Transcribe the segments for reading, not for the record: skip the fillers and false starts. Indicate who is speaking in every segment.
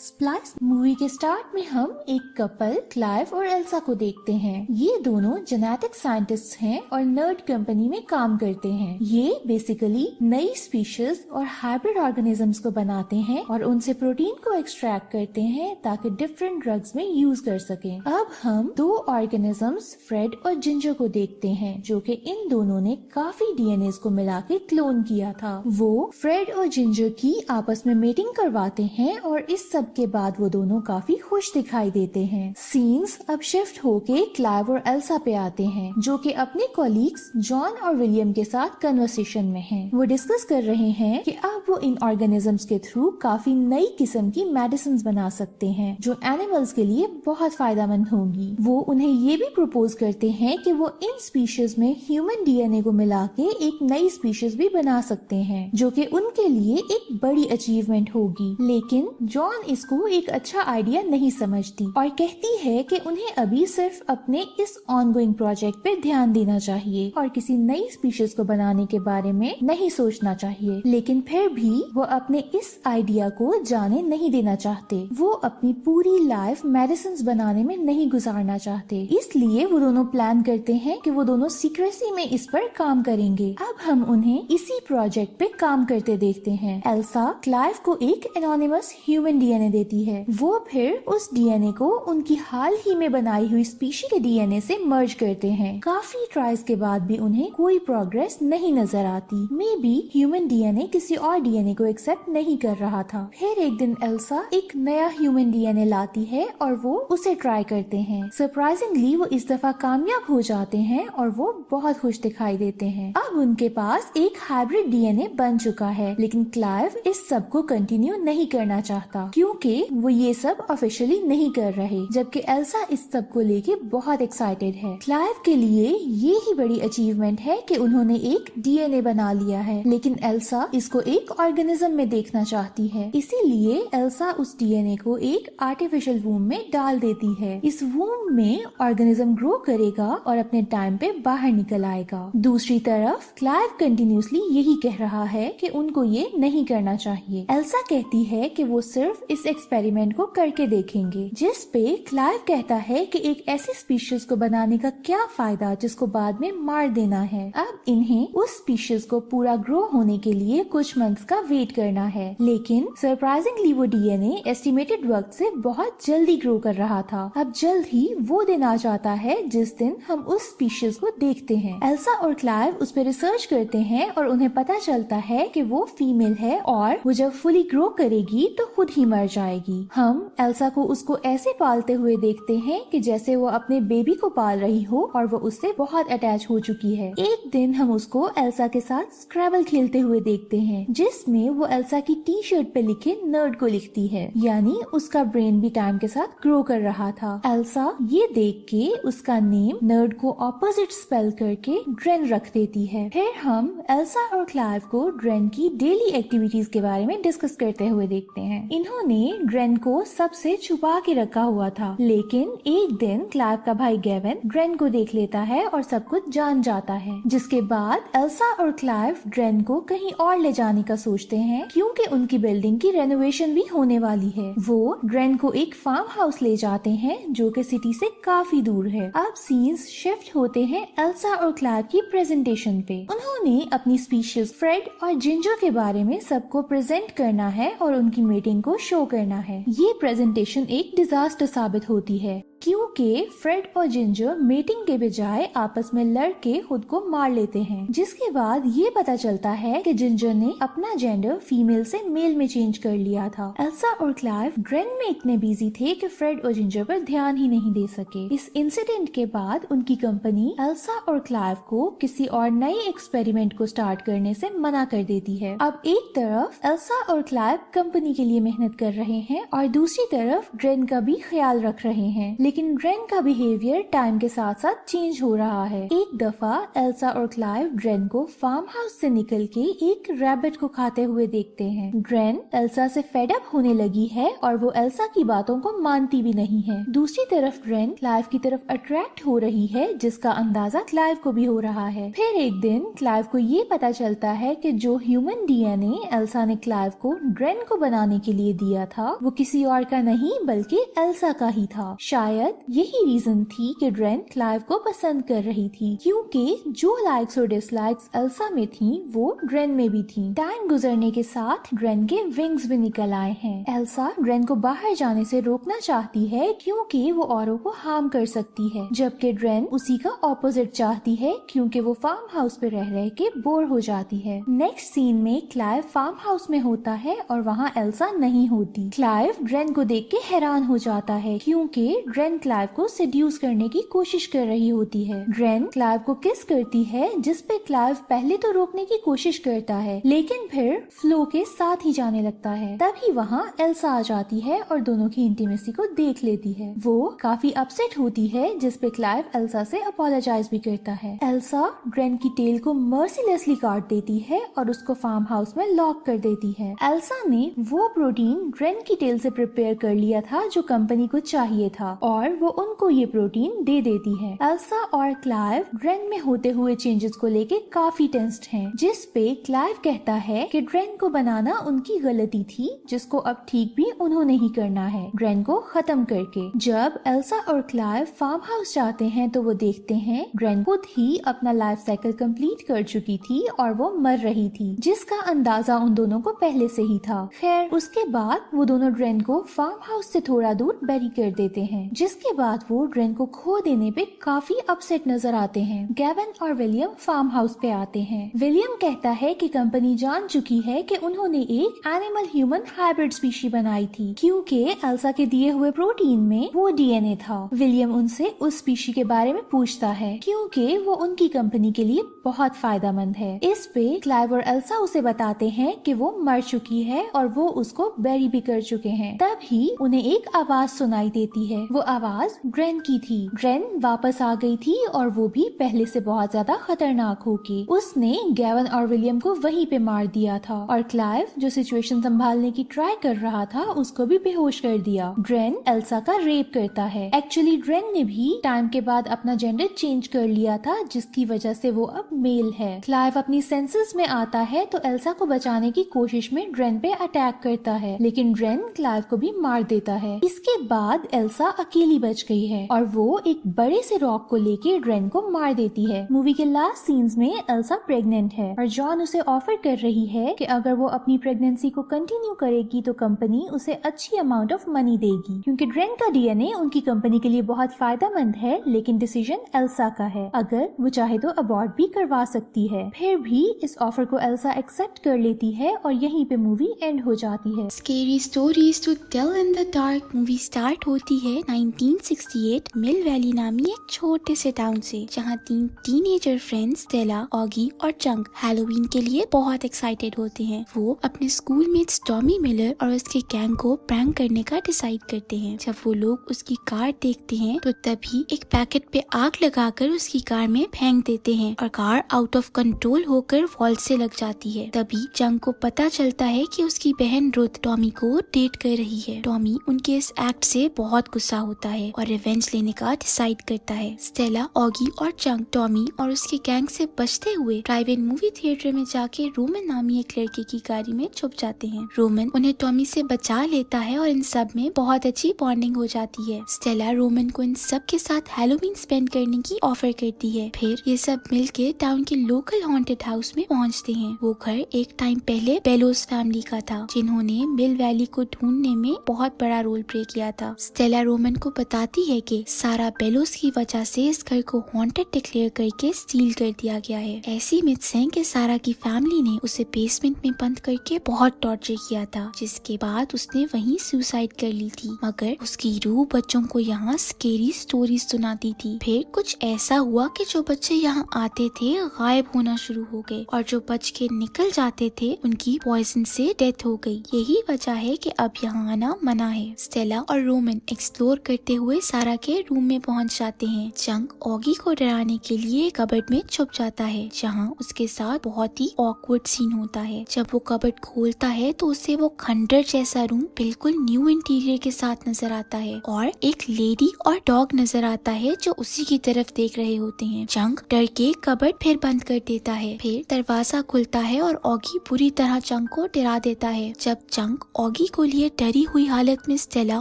Speaker 1: Splice movie के start में हम एक कपल क्लाइव और एल्सा को देखते हैं। ये दोनों जेनेटिक साइंटिस्ट हैं और नर्ड कंपनी में काम करते हैं। ये बेसिकली नई स्पीशीज और हाइब्रिड ऑर्गेनिजम्स को बनाते हैं और उनसे प्रोटीन को एक्सट्रैक्ट करते हैं ताकि डिफरेंट ड्रग्स में यूज कर सकें। अब हम दो ऑर्गेनिजम्स फ्रेड और जिंजर को देखते हैं जो कि इन दोनों ने काफी डीएनए को मिला के क्लोन किया था। वो फ्रेड और जिंजर की आपस में मीटिंग करवाते हैं और इस सब के बाद वो दोनों काफी खुश दिखाई देते हैं। सीन्स अब शिफ्ट होके क्लाइव और एल्सा पे आते हैं जो कि अपने कॉलीग्स जॉन और विलियम के साथ कन्वर्सेशन में हैं। वो डिस्कस कर रहे हैं कि अब वो इन ऑर्गेनिजम्स के थ्रू काफी नई किस्म की मेडिसिन बना सकते हैं जो एनिमल्स के लिए बहुत फायदेमंद होंगी। वो उन्हें ये भी प्रपोज करते हैं कि वो इन स्पीशीज में ह्यूमन डीएनए को मिला के एक नई स्पीशीज भी बना सकते हैं जो कि उनके लिए एक बड़ी अचीवमेंट होगी। लेकिन जॉन इसको एक अच्छा आइडिया नहीं समझती और कहती है कि उन्हें अभी सिर्फ अपने इस ऑनगोइंग प्रोजेक्ट पे ध्यान देना चाहिए और किसी नई स्पीशीज को बनाने के बारे में नहीं सोचना चाहिए। लेकिन फिर भी वो अपने इस आइडिया को जाने नहीं देना चाहते। वो अपनी पूरी लाइफ मेडिसिन बनाने में नहीं गुजारना चाहते, इसलिए वो दोनों प्लान करते हैं कि वो दोनों सीक्रेसी में इस पर काम करेंगे। अब हम उन्हें इसी प्रोजेक्ट पे काम करते देखते हैं। एल्सा क्लाइव को एक एनोनिमस ह्यूमन डीएनए देती है। वो फिर उस डीएनए को उनकी हाल ही में बनाई हुई स्पीशी के डीएनए से मर्ज करते हैं। काफी ट्राइज के बाद भी उन्हें कोई प्रोग्रेस नहीं नजर आती। मे बी ह्यूमन डीएनए किसी और डीएनए को एक्सेप्ट नहीं कर रहा था। फिर एक दिन एल्सा एक नया ह्यूमन डीएनए लाती है और वो उसे ट्राई करते हैं। सरप्राइजिंगली वो इस दफा कामयाब हो जाते हैं और वो बहुत खुश दिखाई देते हैं। अब उनके पास एक हाइब्रिड डीएनए बन चुका है, लेकिन क्लाइव इस सब को कंटिन्यू नहीं करना चाहता क्योंकि वो ये सब ऑफिशियली नहीं कर रहे, जबकि एल्सा इस सब को लेके बहुत एक्साइटेड है। क्लाइव के लिए ये ही बड़ी अचीवमेंट है कि उन्होंने एक डीएनए बना लिया है, लेकिन एल्सा इसको एक ऑर्गेनिज्म में देखना चाहती है। इसीलिए एल्सा उस डीएनए को एक आर्टिफिशियल वूम में डाल देती है। इस वूम में ऑर्गेनिज्म ग्रो करेगा और अपने टाइम पे बाहर निकल आएगा। दूसरी तरफ क्लाइव कंटिन्यूसली यही कह रहा है कि उनको ये नहीं करना चाहिए। एल्सा कहती है कि वो सिर्फ इस एक्सपेरिमेंट को करके देखेंगे, जिस पे क्लाइव कहता है कि एक ऐसी स्पीशीज को बनाने का क्या फायदा जिसको बाद में मार देना है। अब इन्हें उस स्पीशीज को पूरा ग्रो होने के लिए कुछ मंथ्स का वेट करना है, लेकिन सरप्राइजिंगली वो डीएनए एस्टिमेटेड वक्त से बहुत जल्दी ग्रो कर रहा था। अब जल्द ही वो दिन आ जाता है जिस दिन हम उस स्पीशीज को देखते हैं। एल्सा और क्लाइव उस पर रिसर्च करते हैं और उन्हें पता चलता है कि वो फीमेल है और वो जब फुली ग्रो करेगी तो खुद ही मर जाएगी। हम एल्सा को उसको ऐसे पालते हुए देखते हैं कि जैसे वो अपने बेबी को पाल रही हो और वो उससे बहुत अटैच हो चुकी है। एक दिन हम उसको एल्सा के साथ स्क्रैबल खेलते हुए देखते हैं, जिसमें वो एल्सा की टी शर्ट पे लिखे नर्ड को लिखती है, यानी उसका ब्रेन भी टाइम के साथ ग्रो कर रहा था। एल्सा ये देख के उसका नेम नर्ड को ऑपोजिट स्पेल करके ड्रेन रख देती है। फिर हम एल्सा और क्लाइव को ड्रेन की डेली एक्टिविटीज के बारे में डिस्कस करते हुए देखते हैं। इन्होंने ड्रेन को सबसे छुपा के रखा हुआ था, लेकिन एक दिन क्लाइव का भाई गेविन ड्रेन को देख लेता है और सब कुछ जान जाता है, जिसके बाद एल्सा और क्लाइव ड्रेन को कहीं और ले जाने का सोचते हैं क्योंकि उनकी बिल्डिंग की रेनोवेशन भी होने वाली है। वो ड्रेन को एक फार्म हाउस ले जाते हैं जो कि सिटी से काफी दूर है। अब सीन्स शिफ्ट होते हैं एल्सा और क्लाइव की प्रेजेंटेशन पे। उन्होंने अपनी स्पीशीज फ्रेड और जिंजर के बारे में सबको प्रेजेंट करना है और उनकी मीटिंग को शो करना है। ये प्रेजेंटेशन एक डिजास्टर साबित होती है क्योंकि फ्रेड और जिंजर मीटिंग के बजाय आपस में लड़ के खुद को मार लेते हैं, जिसके बाद ये पता चलता है कि जिंजर ने अपना जेंडर फीमेल से मेल में चेंज कर लिया था। एल्सा और क्लाइव ड्रेन में इतने बिजी थे कि फ्रेड और जिंजर पर ध्यान ही नहीं दे सके। इस इंसिडेंट के बाद उनकी कंपनी एल्सा और क्लाइव को किसी और नए एक्सपेरिमेंट को स्टार्ट करने से मना कर देती है। अब एक तरफ एल्सा और क्लाइव कंपनी के लिए मेहनत कर रहे हैं और दूसरी तरफ ड्रेन का भी ख्याल रख रहे हैं, लेकिन ड्रेन का बिहेवियर टाइम के साथ साथ चेंज हो रहा है। एक दफा एल्सा और क्लाइव ड्रेन को फार्म हाउस से निकल के एक रैबिट को खाते हुए देखते हैं। ड्रेन एल्सा से फेड अप होने लगी है और वो एल्सा की बातों को मानती भी नहीं है। दूसरी तरफ ड्रेन क्लाइव की तरफ अट्रैक्ट हो रही है, जिसका अंदाजा क्लाइव को भी हो रहा है। फिर एक दिन क्लाइव को ये पता चलता है कि जो ह्यूमन डीएनए एल्सा ने क्लाइव को ड्रेन को बनाने के लिए दिया था वो किसी और का नहीं बल्कि एल्सा का ही था। शायद यही रीजन थी कि ड्रेन क्लाइव को पसंद कर रही थी, क्योंकि जो लाइक्स और डिसलाइक्स एल्सा में थी वो ड्रेन में भी थी। टाइम गुजरने के साथ ड्रेन के विंग्स भी निकल आए हैं। एल्सा ड्रेन को बाहर जाने से रोकना चाहती है क्योंकि वो औरों को हार्म कर सकती है, जबकि ड्रेन उसी का ऑपोजिट चाहती है क्योंकि वो फार्म हाउस पे रह रह के बोर हो जाती है। नेक्स्ट सीन में क्लाइव फार्म हाउस में होता है और वहाँ एल्सा नहीं होती। क्लाइव ड्रेन को देख के हैरान हो जाता है क्योंकि ड्रेन क्लाइव को सेड्यूस करने की कोशिश कर रही होती है। ड्रेन क्लाइव को किस करती है, जिसपे क्लाइव पहले तो रोकने की कोशिश करता है लेकिन फिर फ्लो के साथ ही जाने लगता है। तभी वहाँ एल्सा आ जाती है और दोनों की इंटीमेसी को देख लेती है। वो काफी अपसेट होती है, जिसपे क्लाइव एल्सा से अपोलोजाइज भी करता है। एल्सा ड्रेन की टेल को मर्सीलेसली काट देती है और उसको फार्म हाउस में लॉक कर देती है। एल्सा ने वो प्रोटीन ड्रेन की टेल से प्रिपेयर कर लिया था जो कंपनी को चाहिए था और वो उनको ये प्रोटीन दे देती है। एल्सा और क्लाइव ड्रेन में होते हुए चेंजेस को लेके काफी टेंस्ड हैं, जिस पे क्लाइव कहता है कि ड्रेन को बनाना उनकी गलती थी, जिसको अब ठीक भी उन्होंने ही करना है, ड्रेन को खत्म करके। जब एल्सा और क्लाइव फार्म हाउस जाते हैं तो वो देखते हैं ड्रेन खुद ही अपना लाइफ साइकिल कंप्लीट कर चुकी थी और वो मर रही थी, जिसका अंदाजा उन दोनों को पहले से ही था। खैर उसके बाद वो दोनों ड्रेन को फार्म हाउस से थोड़ा दूर बैरी कर देते हैं, जिसके बाद वो ड्रेन को खो देने पे काफी अपसेट नजर आते हैं। गैवन और विलियम फार्म हाउस पे आते हैं। विलियम कहता है कि कंपनी जान चुकी है कि उन्होंने एक एनिमल ह्यूमन हाइब्रिड स्पीशी बनाई थी, क्योंकि एल्सा के दिए हुए प्रोटीन में वो डीएनए था। विलियम उनसे उस स्पीशी के बारे में पूछता है क्योंकि वो उनकी कंपनी के लिए बहुत फायदेमंद है। इस पे क्लाइव और एल्सा उसे बताते हैं कि वो मर चुकी है और वो उसको बैरी भी कर चुके हैं। तभी उन्हें एक आवाज सुनाई देती है। वो आवाज ड्रेन की थी। ड्रेन वापस आ गई थी और वो भी पहले से बहुत ज्यादा खतरनाक होके। उसने गैवन और विलियम को वहीं पे मार दिया था और क्लाइव जो सिचुएशन संभालने की ट्राई कर रहा था उसको भी बेहोश कर दिया। ड्रेन एल्सा का रेप करता है। एक्चुअली ड्रेन ने भी टाइम के बाद अपना जेंडर चेंज कर लिया था, जिसकी वजह से वो अब मेल है। क्लाइव अपनी सेंसेस में आता है तो एल्सा को बचाने की कोशिश में ड्रेन पे अटैक करता है, लेकिन ड्रेन क्लाइव को भी मार देता है। इसके बाद एल्सा अकेली बच गई है और वो एक बड़े से रॉक को लेके ड्रेन को मार देती है। मूवी के लास्ट सीन्स में एल्सा प्रेग्नेंट है और जॉन उसे ऑफर कर रही है कि अगर वो अपनी प्रेगनेंसी को कंटिन्यू करेगी तो कंपनी उसे अच्छी अमाउंट ऑफ मनी देगी, क्योंकि ड्रेन का डीएनए उनकी कंपनी के लिए बहुत फायदेमंद है, लेकिन डिसीजन एल्सा का है। अगर वो चाहे तो अबॉर्ट भी करवा सकती है। फिर भी इस ऑफर को एल्सा एक्सेप्ट कर लेती है और यहीं पे मूवी एंड हो जाती है।
Speaker 2: Scary stories to tell in the dark movie start होती है 1968 मिल वैली नामी एक छोटे से टाउन से, जहाँ 3 टीनेजर फ्रेंड्स स्टेला, ऑगी और चंक हैलोवीन के लिए बहुत एक्साइटेड होते हैं। वो अपने स्कूल मेट्स टॉमी मिलर और उसके गैंग को प्रैंक करने का डिसाइड करते हैं। जब वो लोग उसकी कार देखते हैं तो तभी एक पैकेट पे आग लगाकर उसकी कार में फेंक देते हैं और कार आउट ऑफ कंट्रोल होकर वॉल से लग जाती है। तभी चंक को पता चलता है कि उसकी बहन रुथ टॉमी को डेट कर रही है। टॉमी उनके इस एक्ट से बहुत गुस्सा होता है और रिवेंज लेने का डिसाइड करता है। स्टेला, ऑगी और चंक टॉमी और उसके गैंग से बचते हुए ड्राइव इन मूवी थिएटर में जाके रोमन नामी एक लड़के की गाड़ी में छुप जाते हैं। रोमन उन्हें टॉमी से बचा लेता है और इन सब में बहुत अच्छी बॉन्डिंग हो जाती है। स्टेला रोमन को इन सब के साथ हैलोवीन स्पेंड करने की ऑफर करती है। फिर ये सब मिलके टाउन के लोकल हॉन्टेड हाउस में पहुंचते हैं। वो घर एक टाइम पहले बेलोस फैमिली का था, जिन्होंने मिल वैली को ढूंढने में बहुत बड़ा रोल प्ले किया था। स्टेला रोमन को बताती है कि सारा बेलोस की वजह से इस घर को हॉन्टेड डिक्लेयर करके सील कर दिया गया है। ऐसी मिथ्स हैं कि सारा की फैमिली ने उसे बेसमेंट में बंद करके बहुत टॉर्चर किया था, जिसके बाद उसने वहीं सुसाइड कर ली थी। मगर उसकी रूह बच्चों को यहाँ स्केरी स्टोरीज सुनाती थी। फिर कुछ ऐसा हुआ कि जो बच्चे यहाँ आते थे गायब होना शुरू हो गए और जो बच के निकल जाते थे उनकी पॉइजन से डेथ हो गई। यही वजह है कि अब यहाँ आना मना है। स्टेला और रोमन एक्सप्लोर करते करते हुए सारा के रूम में पहुंच जाते हैं। चंक ऑगी को डराने के लिए कबर्ड में छुप जाता है, जहां उसके साथ बहुत ही ऑकवर्ड सीन होता है। जब वो कबर्ड खोलता है तो उसे वो खंडर जैसा रूम बिल्कुल न्यू इंटीरियर के साथ नजर आता है और एक लेडी और डॉग नजर आता है जो उसी की तरफ देख रहे होते हैं। चंक डर के कबर्ड फिर बंद कर देता है। फिर दरवाजा खुलता है और ऑगी पूरी तरह चंक को डरा देता है। जब चंक ऑगी को लिए डरी हुई हालत में स्टेला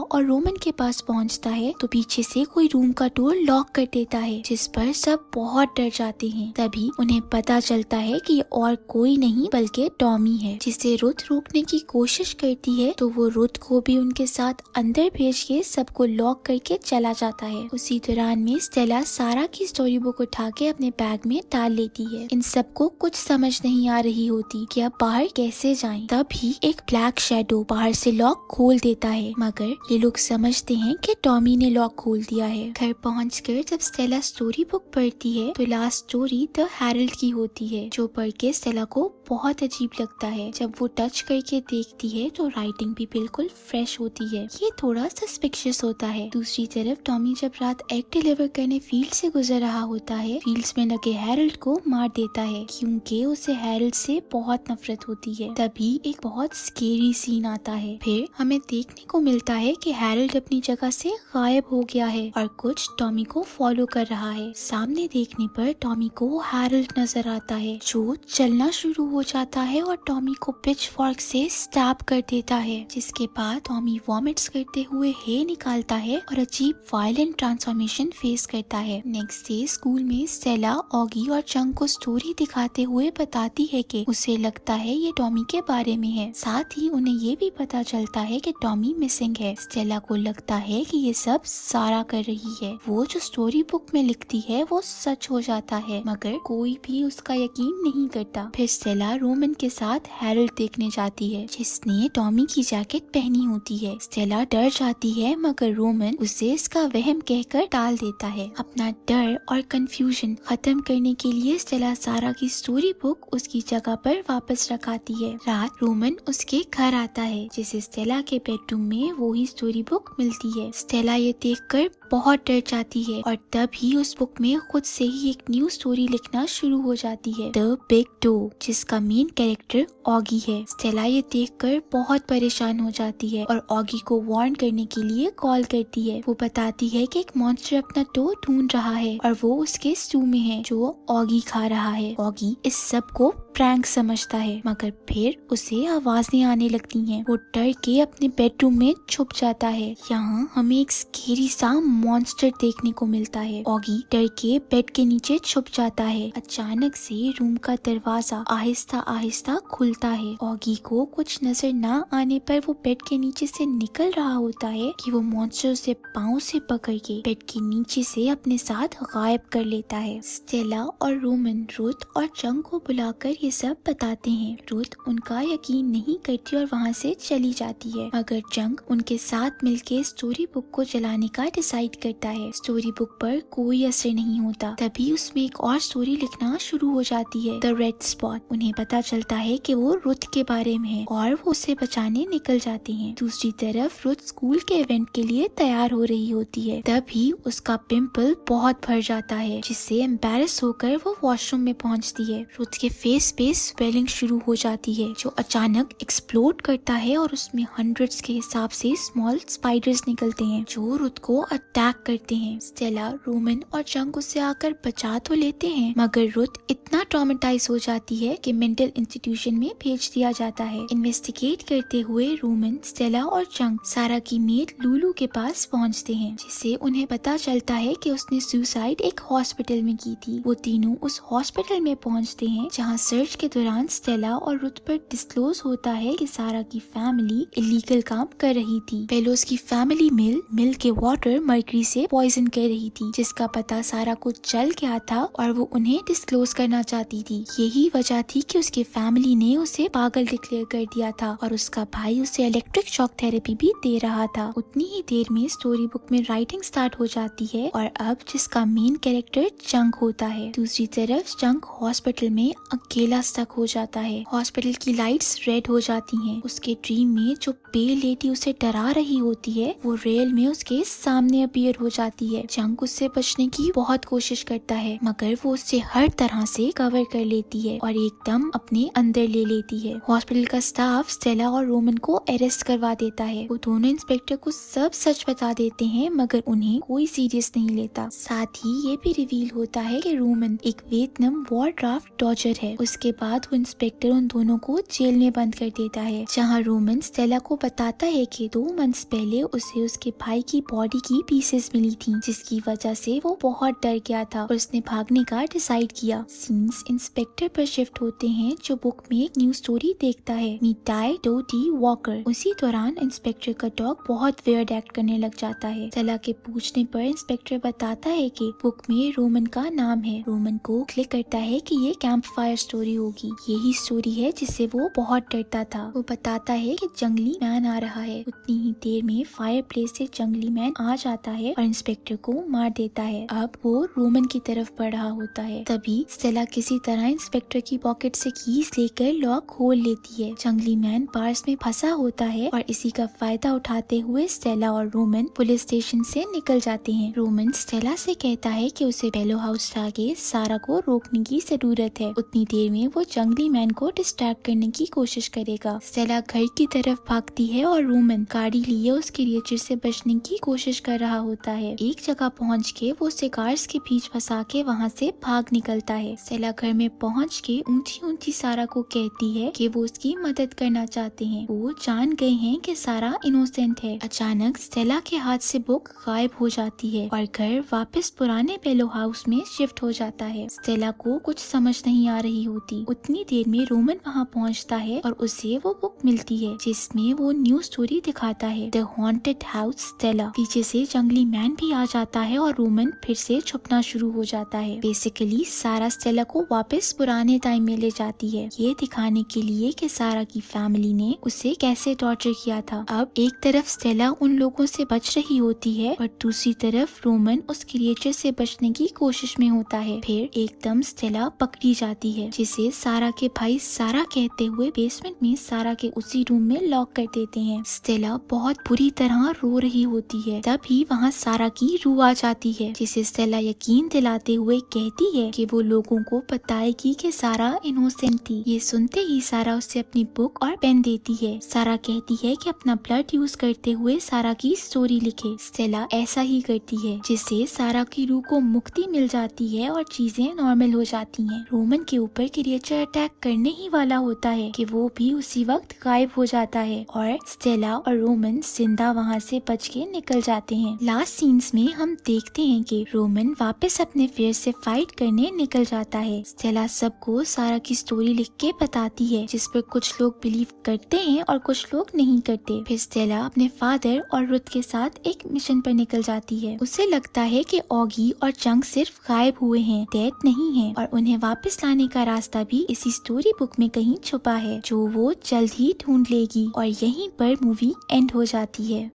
Speaker 2: और रोमन के पास पहुंचता है तो पीछे से कोई रूम का डोर लॉक कर देता है, जिस पर सब बहुत डर जाते हैं। तभी उन्हें पता चलता है कि ये और कोई नहीं बल्कि टॉमी है, जिसे रुथ रोकने की कोशिश करती है तो वो रुथ को भी उनके साथ अंदर भेज के सबको लॉक करके चला जाता है। उसी दौरान में स्टेला सारा की स्टोरी बुक उठा के अपने बैग में डाल लेती है। इन सबको कुछ समझ नहीं आ रही होती कि अब बाहर कैसे जाएं। तभी एक ब्लैक शैडो बाहर से लॉक खोल देता है, मगर ये लोग समझते हैं कि टॉमी ने लॉक खोल दिया है। घर पहुंचकर जब स्टेला स्टोरी बुक पढ़ती है तो लास्ट स्टोरी द हेरल्ड की होती है, जो पढ़ के स्टेला को बहुत अजीब लगता है। जब वो टच करके देखती है तो राइटिंग भी बिल्कुल फ्रेश होती है। ये थोड़ा सस्पिशियस होता है। दूसरी तरफ टॉमी जब रात एग डिलीवर करने फील्ड से गुजर रहा होता है, फील्ड्स में लगे हेरल्ड को मार देता है क्योंकि उसे हेरल्ड से बहुत नफरत होती है। तभी एक बहुत स्केरी सीन आता है। फिर हमें देखने को मिलता है कि हेरल्ड अपनी जगह से गायब हो गया है और कुछ टॉमी को फॉलो कर रहा है। सामने देखने पर टॉमी को हेरल्ड नजर आता है, जो चलना शुरू हो जाता है और टॉमी को पिच फॉर्क से स्टैब कर देता है, जिसके बाद टॉमी वॉमिट्स करते हुए हे निकालता है और अजीब वायलेंट ट्रांसफॉर्मेशन फेस करता है। नेक्स्ट डे स्कूल में स्टेला ऑगी और चंक को स्टोरी दिखाते हुए बताती है कि उसे लगता है ये टॉमी के बारे में है। साथ ही उन्हें ये भी पता चलता है कि टॉमी मिसिंग है। स्टेला को लगता है कि ये सब सारा कर रही है। वो जो स्टोरी बुक में लिखती है वो सच हो जाता है, मगर कोई भी उसका यकीन नहीं करता। फिर स्टेला रोमन के साथ हेरल्ड देखने जाती है, जिसने टॉमी की जैकेट पहनी होती है। स्टेला डर जाती है, मगर रोमन उसे इसका वहम कहकर टाल देता है। अपना डर और कंफ्यूजन खत्म करने के लिए स्टेला सारा की स्टोरी बुक उसकी जगह पर वापस रखाती है। रात रोमन उसके घर आता है, जिसे स्टेला के बेडरूम में वो ही स्टोरी बुक मिलती है। स्टेला ये देखकर बहुत डर जाती है और तभी उस बुक में खुद से ही एक न्यू स्टोरी लिखना शुरू हो जाती है, द बिग डो, जिसका मेन कैरेक्टर ऑगी है। स्टेला ये देखकर बहुत परेशान हो जाती है और ऑगी को वार्न करने के लिए कॉल करती है। वो बताती है कि एक मॉन्स्टर अपना टो ढूंढ रहा है और वो उसके स्टू में है जो ऑगी खा रहा है। ऑगी इस सब को प्रैंक समझता है, मगर फिर उसे आवाजें आने लगती हैं। वो डर के अपने बेडरूम में छुप जाता है। यहाँ हमें एक स्केरी सा मॉन्स्टर देखने को मिलता है। ऑगी डर के बेड के नीचे छुप जाता है। अचानक से रूम का दरवाजा आहिस्ता आहिस्ता खुलता है। ऑगी को कुछ नजर न आने पर वो बेड के नीचे से निकल रहा होता है कि वो मॉन्स्टर उसे पाँव से पकड़ के बेड के नीचे से अपने साथ गायब कर लेता है। स्टेला और रोमन रुथ और चंक को बुलाकर ये सब बताते हैं। रुथ उनका यकीन नहीं करती और वहाँ से चली जाती है, मगर चंक उनके साथ मिलके स्टोरी बुक को जलाने का डिसाइड करता है। स्टोरी बुक पर कोई असर नहीं होता। तभी उसमें एक और स्टोरी लिखना शुरू हो जाती है, द रेड स्पॉट। उन्हें पता चलता है कि वो रुथ के बारे में है और वो उसे बचाने निकल जाते हैं। दूसरी तरफ रुथ स्कूल के इवेंट के लिए तैयार हो रही होती है। तभी उसका पिंपल बहुत भर जाता है, जिससे एम्बैरस होकर वो वॉशरूम में पहुंचती है। रुथ के फेस पे स्वेलिंग शुरू हो जाती है, जो अचानक एक्सप्लोड करता है और उसमें हंड्रेड्स के हिसाब से स्मॉल स्पाइडर्स निकलते हैं जो रुथ को अटैक करते हैं। स्टेला, रोमन और चंक उसे आकर बचा तो लेते हैं, मगर रुथ इतना ट्रॉमेटाइज हो जाती है कि मेंटल इंस्टीट्यूशन में भेज दिया जाता है। इन्वेस्टिगेट करते हुए रोमन, स्टेला और चंक सारा की मेड लूलू के पास पहुंचते हैं, जिससे उन्हें पता चलता है कि उसने सुसाइड एक हॉस्पिटल में की थी। वो तीनों उस हॉस्पिटल में पहुंचते हैं, जहां सर्च के दौरान स्टेला और रुथ पर डिस्क्लोज होता है कि सारा की फैमिली इलीगल काम कर रही थी। पहले उसकी फैमिली मिल के वाटर मर्करी से पॉइजन कर रही थी, जिसका पता सारा को चल गया था और वो उन्हें डिस्क्लोज करना चाहती थी। यही वजह थी कि उसकी फैमिली ने उसे पागल डिक्लेयर कर दिया था और उसका भाई उसे इलेक्ट्रिक शॉक थेरेपी भी दे रहा था। उतनी ही देर में स्टोरी बुक में राइटिंग स्टार्ट हो जाती है और अब जिसका मेन कैरेक्टर चंक होता है। दूसरी तरफ चंक हॉस्पिटल में अकेला स्टक हो जाता है। हॉस्पिटल की लाइट्स रेड हो जाती हैं। उसके ड्रीम में जो पेल लेडी उसे डरा रही होती है वो रियल में उसके सामने अपीयर हो जाती है। चंक उससे बचने की बहुत कोशिश करता है मगर वो उससे हर तरह से कवर कर लेती है और एकदम अपने अंदर ले लेती है। हॉस्पिटल का स्टाफ स्टेला और रोमन को अरेस्ट करवा देता है। वो दोनों इंस्पेक्टर को सब सच बता देते हैं मगर उन्हें कोई सीरियस नहीं लेता। साथ ही ये भी रिवील होता है कि रोमन एक वियतनाम वॉर ड्राफ्ट डॉजर है। उसके बाद वो इंस्पेक्टर उन दोनों को जेल में बंद कर देता है, जहाँ रोमन स्टेला को बताता है कि 2 मंथ्स पहले उसे उसके भाई की बॉडी की पीसेस मिली थी, जिसकी वजह से वो बहुत डर गया था और उसने भागने का डिसाइड किया। सीन्स इंस्पेक्टर पर शिफ्ट होते हैं जो बुक में एक न्यू स्टोरी देखता है, मीटाई डो डी वॉकर। उसी दौरान इंस्पेक्टर का डॉग बहुत वियर्ड एक्ट करने लग जाता है। स्टेला के पूछने पर इंस्पेक्टर बताता है कि बुक में रोमन का नाम है। रोमन को क्लिक करता है कि ये कैंप फायर स्टोरी होगी। यही स्टोरी है जिससे वो बहुत डरता था। वो बताता है कि जंगली मैन आ रहा है। उतनी ही देर में फायर प्लेस से जंगली मैन आ जाता है और इंस्पेक्टर को मार देता है। अब वो रोमन की तरफ बढ़ रहा होता है। तभी स्टेला किसी तरह इंस्पेक्टर की पॉकेट से कीज लेकर लॉक खोल लेती है। जंगली मैन बार्स में फंसा होता है और इसी का फायदा उठाते हुए स्टेला और रोमन पुलिस स्टेशन से निकल जाते हैं। रोमन स्टेला से कहता है कि उसे बेलो हाउस लाके सारा को रोकने की जरूरत है। उतनी देर में वो जंगली मैन को डिस्ट्रैक्ट करने की कोशिश करेगा। स्टेला घर की तरफ भागती है और रोमन गाड़ी लिए उस क्रिएचर से बचने की कोशिश कर रहा होता है। एक जगह पहुंच के वो उसे कार्स के बीच फंसा के वहाँ से भाग निकलता है। स्टेला घर में पहुंच के ऊंची ऊंची सारा को कहती है कि वो उसकी मदद करना चाहते हैं। वो जान गए हैं कि सारा इनोसेंट है। अचानक स्टेला के हाथ से बुक गायब हो जाती है और घर वापस पुराने बेलो हाउस में शिफ्ट हो जाता है। स्टेला को कुछ समझ नहीं आ रही होती। उतनी देर में रोमन वहाँ पहुँचता है और उसे वो बुक मिलती है जिसमें वो न्यू स्टोरी दिखाता है, द हॉन्टेड हाउस स्टेला। पीछे से जंगली मैन भी आ जाता है और रोमन फिर से छुपना शुरू हो जाता है। बेसिकली सारा स्टेला को वापस पुराने टाइम में ले जाती है, ये दिखाने के लिए कि सारा की फैमिली ने उसे कैसे टॉर्चर किया था। अब एक तरफ स्टेला उन लोगों से बच रही होती है और दूसरी तरफ रोमन उस क्रिएचर से बचने की कोशिश में होता है। फिर एकदम स्टेला पकड़ी जाती है, जिसे सारा के भाई सारा कहते हुए बेसमेंट में सारा के उसी रूम में लॉक कर देते हैं। स्टेला बहुत बुरी तरह रो रही होती है। तभी वहाँ सारा की रूह आ जाती है, जिसे स्टेला यकीन दिलाते हुए कहती है कि वो लोगों को बताएगी कि सारा इनोसेंट थी। ये सुनते ही सारा उससे अपनी बुक और पेन देती है। सारा कहती है कि अपना ब्लड यूज करते हुए सारा की स्टोरी लिखे। स्टेला ऐसा ही करती है, जिससे सारा की रूह को मुक्ति मिल जाती है और चीजें नॉर्मल हो जाती हैं। रोमन के ऊपर क्रिएचर अटैक करने ही वाला होता है कि वो भी उसी वक्त गायब हो जाता है और स्टेला और रोमन जिंदा वहाँ से बच के निकल जाते हैं। लास्ट सीन्स में हम देखते हैं कि रोमन वापस अपने फियर से फाइट करने निकल जाता है। स्टेला सबको सारा की स्टोरी लिख के बताती है, जिस पर कुछ लोग बिलीव करते हैं और कुछ लोग नहीं करते। फिर स्टेला अपने फादर और रुथ के साथ एक मिशन पर निकल जाती है। उसे लगता है कि ऑगी और चंक सिर्फ गायब हुए हैं, डेड नहीं है, और उन्हें वापस लाने का रास्ता भी इसी स्टोरी बुक में कहीं छुपा है, जो वो जल्द ही ढूंढ लेगी। और यहीं पर मूवी एंड हो जाती है।